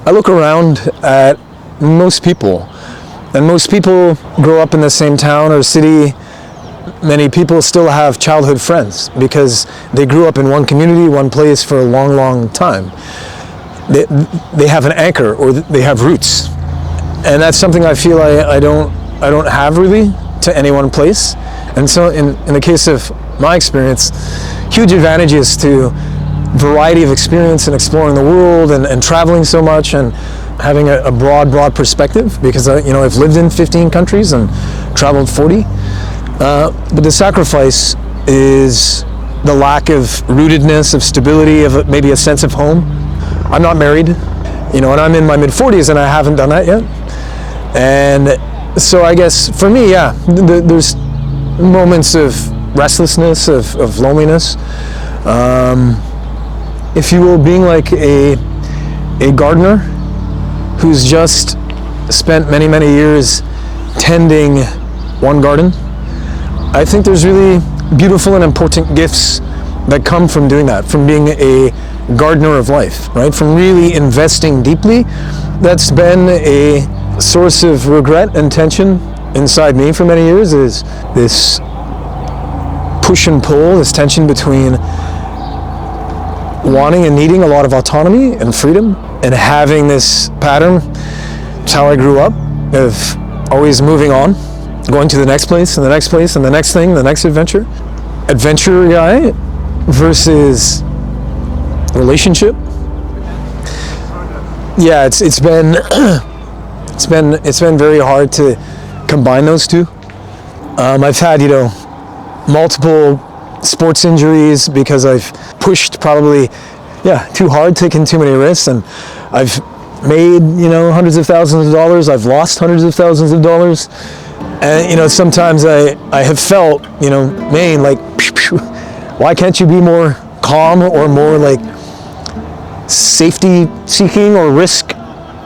I look around at most people, and most people grow up in the same town or city. Many people still have childhood friends because they grew up in one community, one place for a long, long time. They have an anchor, or they have roots, and that's something I feel I don't have really to any one place. And so in the case of my experience, huge advantages to variety of experience and exploring the world and traveling so much and having a broad perspective, because I've lived in 15 countries and traveled 40. But the sacrifice is the lack of rootedness, of stability, of maybe a sense of home. I'm not married, and I'm in my mid-40s and I haven't done that yet. And so I guess for me, there's moments of restlessness, of loneliness. If you will, being like a gardener who's just spent many, many years tending one garden. I think there's really beautiful and important gifts that come from doing that, from being a gardener of life, right? From really investing deeply. That's been a source of regret and tension inside me for many years, is this push and pull, this tension between wanting and needing a lot of autonomy and freedom, and having this pattern. It's how I grew up, of always moving on, going to the next place and the next place and the next thing, the next adventure. Adventure guy versus relationship. Yeah, it's been very hard to combine those two. I've had multiple sports injuries because I've pushed probably too hard, taken too many risks, and I've made hundreds of thousands of dollars. I've lost hundreds of thousands of dollars, and sometimes I have felt Maine, like, why can't you be more calm or more like safety seeking or risk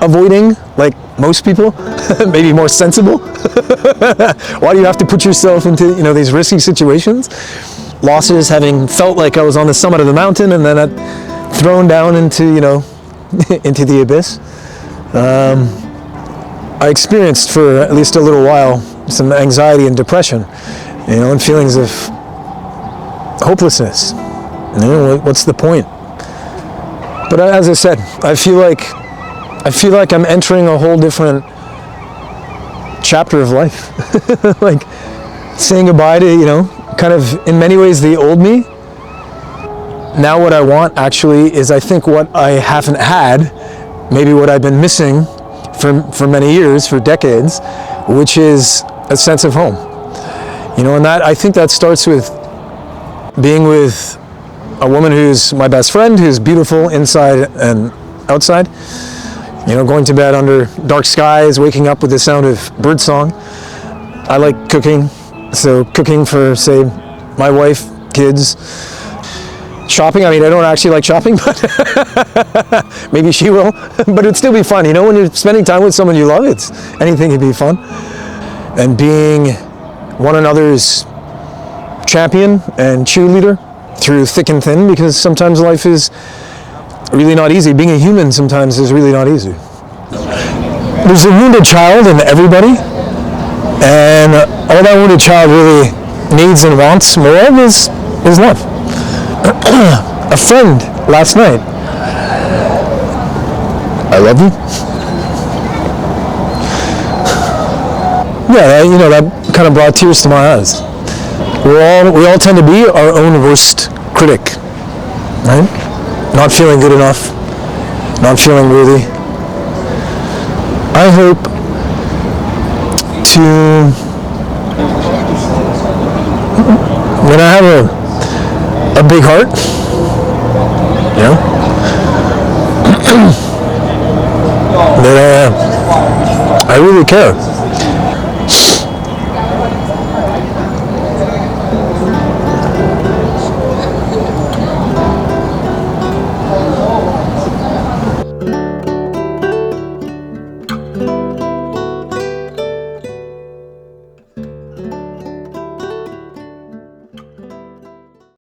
avoiding like most people? Maybe more sensible. Why do you have to put yourself into these risky situations? Losses, having felt like I was on the summit of the mountain and then thrown down into into the abyss. I experienced for at least a little while some anxiety and depression, and feelings of hopelessness. What's the point? But as I said, I feel like I'm entering a whole different chapter of life. Like saying goodbye to, kind of in many ways the old me. Now what I want actually is, I think, what I haven't had, maybe what I've been missing for many years, for decades, which is a sense of home. And that, I think that starts with being with a woman who's my best friend, who's beautiful inside and outside. Going to bed under dark skies, waking up with the sound of birdsong. I like cooking, so cooking for, say, my wife, kids. Shopping, I don't actually like shopping, but maybe she will. But it'd still be fun, when you're spending time with someone you love, anything can be fun. And being one another's champion and cheerleader through thick and thin, because sometimes life is really not easy. Being a human sometimes is really not easy. There's a wounded child in everybody, and all that wounded child really needs and wants more of is love. A friend last night, I love you. Yeah, that kind of brought tears to my eyes. We all tend to be our own worst critic, right? Not feeling good enough, not feeling worthy. I hope to, when I have a big heart, that I really care.